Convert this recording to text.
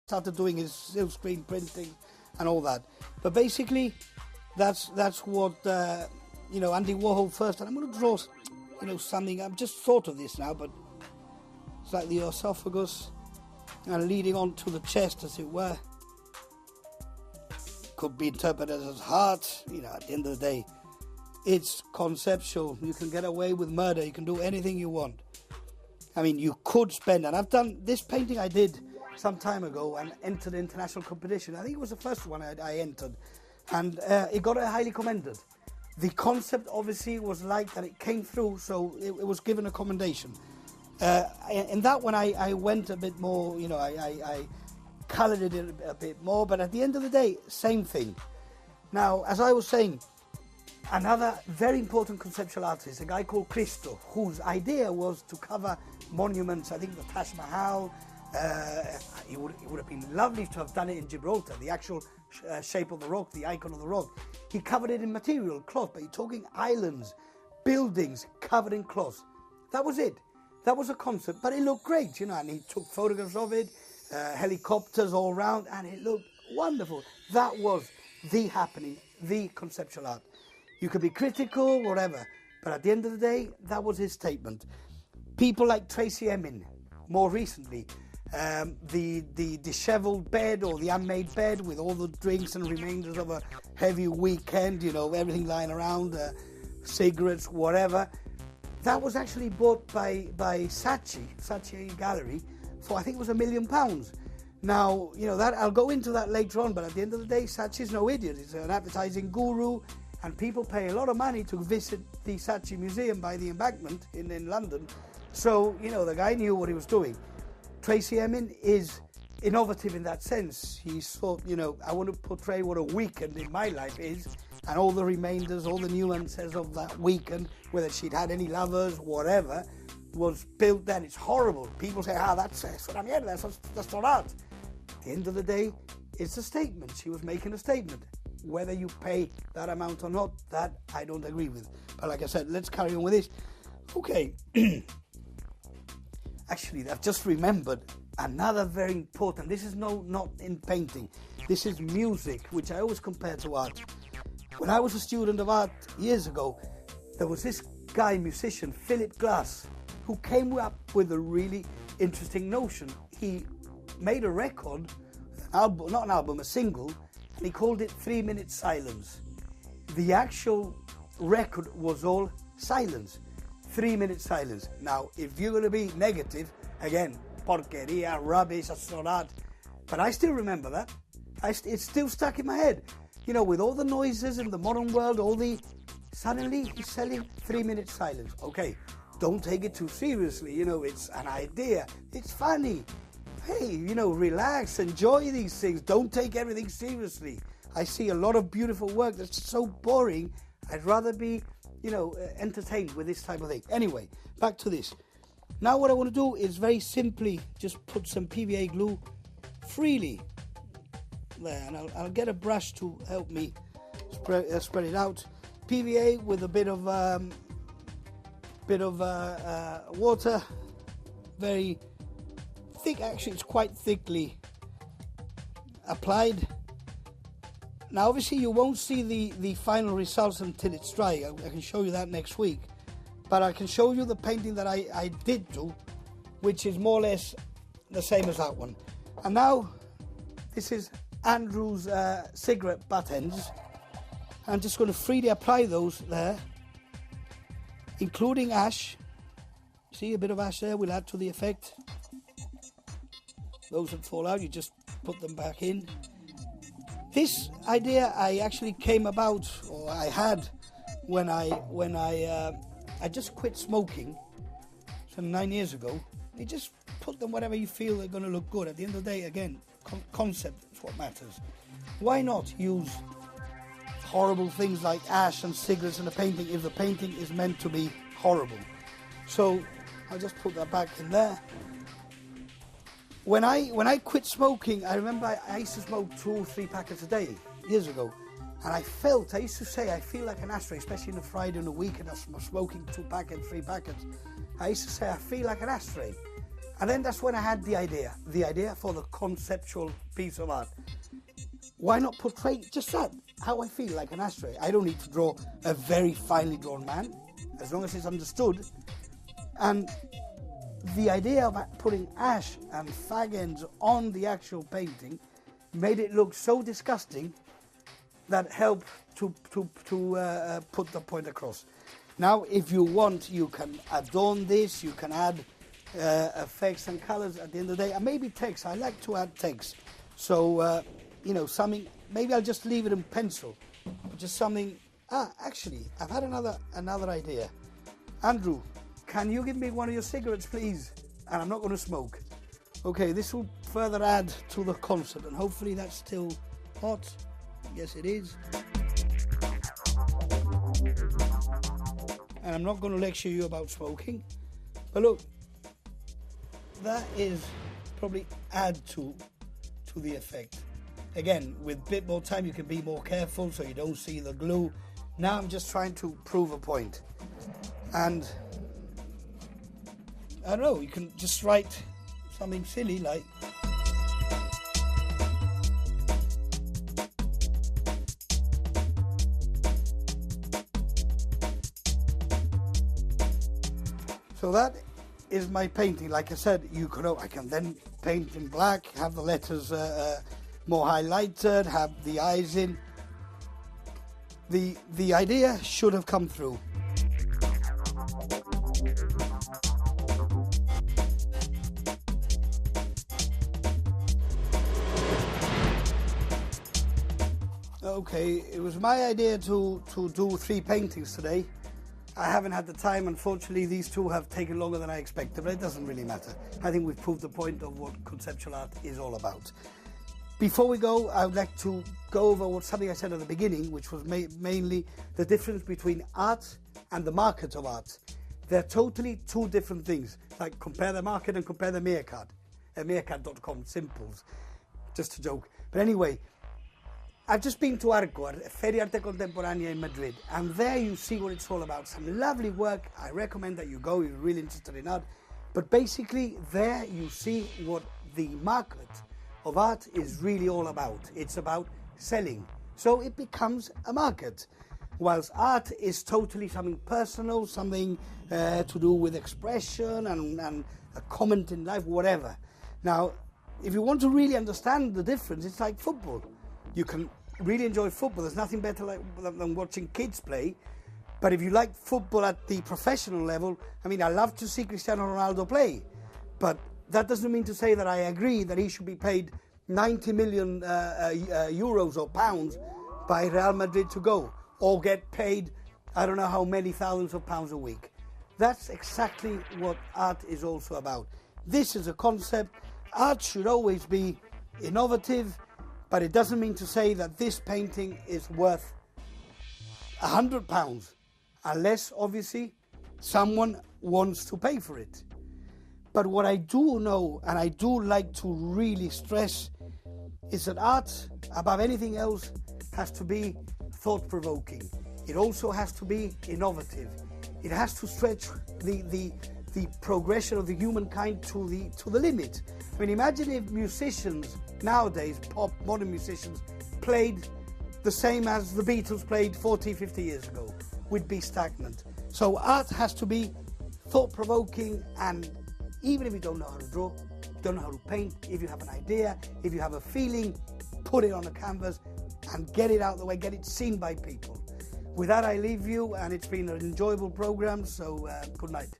started doing his silk screen printing and all that. But basically, that's what Andy Warhol first. And I'm going to draw, something. I've just thought of this now, but it's like the esophagus and leading on to the chest, as it were. Could be interpreted as heart. At the end of the day, it's conceptual. You can get away with murder. You can do anything you want. I mean, you could spend, and I've done this painting I did some time ago and entered the international competition. I think it was the first one I entered, and it got highly commended. The concept obviously was liked and it came through, so it was given a commendation. In that one I went a bit more, I coloured it a bit more, but at the end of the day, same thing. Now, as I was saying, another very important conceptual artist, a guy called Christo, whose idea was to cover monuments, I think the Taj Mahal. It would have been lovely to have done it in Gibraltar, the actual shape of the rock, the icon of the rock. He covered it in material, cloth, but you're talking islands, buildings covered in cloth. That was it. That was a concept, but it looked great, and he took photographs of it, helicopters all around, and it looked wonderful. That was the happening, the conceptual art. You could be critical, whatever, but at the end of the day, that was his statement. People like Tracy Emin, more recently, the dishevelled bed or the unmade bed with all the drinks and remainders of a heavy weekend, everything lying around, cigarettes, whatever. That was actually bought by Saatchi Gallery for, I think it was £1 million. Now, that I'll go into that later on, but at the end of the day, Saatchi's no idiot. He's an advertising guru, and people pay a lot of money to visit the Saatchi Museum by the Embankment in London. So, the guy knew what he was doing. Tracy Emin is innovative in that sense. He thought, I want to portray what a weekend in my life is, and all the remainders, all the nuances of that weekend, whether she'd had any lovers, whatever, was built then. It's horrible. People say, that's what I'm here, that's not art. At the end of the day, it's a statement. She was making a statement. Whether you pay that amount or not, that I don't agree with. But like I said, let's carry on with this. Okay. Actually, I've just remembered another very important. This is not in painting. This is music, which I always compare to art. When I was a student of art years ago, there was this guy, musician, Philip Glass, who came up with a really interesting notion. He made a record, a single, and he called it 3 Minute Silence. The actual record was all silence. 3 minute silence. Now, if you're going to be negative, again, porqueria, rubbish, that's not art. But I still remember that. It's still stuck in my head. With all the noises in the modern world, suddenly he's selling 3 minute silence. Okay, don't take it too seriously. It's an idea. It's funny. Hey, relax, enjoy these things. Don't take everything seriously. I see a lot of beautiful work that's so boring. I'd rather be entertained with this type of thing. Anyway, back to this. Now what I want to do is very simply just put some PVA glue freely there, and I'll get a brush to help me spread it out. PVA with a bit of water, very thick. Actually, it's quite thickly applied. Now, obviously, you won't see the final results until it's dry. I can show you that next week. But I can show you the painting that I did do, which is more or less the same as that one. And now, this is Andrew's cigarette butt ends. I'm just going to freely apply those there, including ash. See, a bit of ash there will add to the effect. Those that fall out, you just put them back in. This idea I actually came about, or I had, when I just quit smoking, some 9 years ago. You just put them whatever you feel they're going to look good. At the end of the day, again, concept is what matters. Why not use horrible things like ash and cigarettes in a painting if the painting is meant to be horrible? So I'll just put that back in there. When I quit smoking, I remember I used to smoke 2 or 3 packets a day, years ago. And I used to say, I feel like an ashtray, especially on a Friday and a weekend, I'm smoking 2 packets, 3 packets. I used to say, I feel like an ashtray. And then that's when I had the idea for the conceptual piece of art. Why not portray just that, how I feel, like an ashtray? I don't need to draw a very finely drawn man, as long as it's understood. And the idea of putting ash and fag ends on the actual painting made it look so disgusting that helped to put the point across. Now, if you want, you can adorn this, you can add effects and colors at the end of the day, and maybe text. I like to add text. So, something, maybe I'll just leave it in pencil. Just something, actually, I've had another idea. Andrew, can you give me one of your cigarettes, please? And I'm not going to smoke. Okay, this will further add to the concept, and hopefully that's still hot. Yes, it is. And I'm not going to lecture you about smoking. But look, that is probably add to the effect. Again, with a bit more time, you can be more careful so you don't see the glue. Now I'm just trying to prove a point. And I don't know, you can just write something silly like so that is my painting. Like I said, I can then paint in black, have the letters more highlighted, have the eyes in. The idea should have come through. Okay, it was my idea to do 3 paintings today. I haven't had the time, unfortunately. These 2 have taken longer than I expected, but it doesn't really matter. I think we've proved the point of what conceptual art is all about. Before we go, I would like to go over something I said at the beginning, which was mainly the difference between art and the market of art. They're totally 2 different things. Like compare the market and compare the Meerkat. Meerkat.com, simples. Just a joke. But anyway, I've just been to Arco, Feria Arte Contemporanea in Madrid, and there you see what it's all about. Some lovely work. I recommend that you go if you're really interested in art. But basically, there you see what the market of art is really all about. It's about selling. So it becomes a market. Whilst art is totally something personal, something to do with expression and a comment in life, whatever. Now, if you want to really understand the difference, it's like football. You can really enjoy football. There's nothing better than watching kids play. But if you like football at the professional level, I mean, I love to see Cristiano Ronaldo play. But that doesn't mean to say that I agree that he should be paid 90 million euros or pounds by Real Madrid to go, or get paid I don't know how many thousands of pounds a week. That's exactly what art is also about. This is a concept. Art should always be innovative, but it doesn't mean to say that this painting is worth £100, unless obviously someone wants to pay for it. But what I do know, and I do like to really stress, is that art, above anything else, has to be thought-provoking. It also has to be innovative. It has to stretch the progression of the humankind to the limit. I mean, imagine if musicians nowadays, modern musicians, played the same as the Beatles played 40, 50 years ago. We'd be stagnant. So art has to be thought-provoking, and even if you don't know how to draw, don't know how to paint, if you have an idea, if you have a feeling, put it on a canvas and get it out of the way, get it seen by people. With that, I leave you, and it's been an enjoyable program, so good night.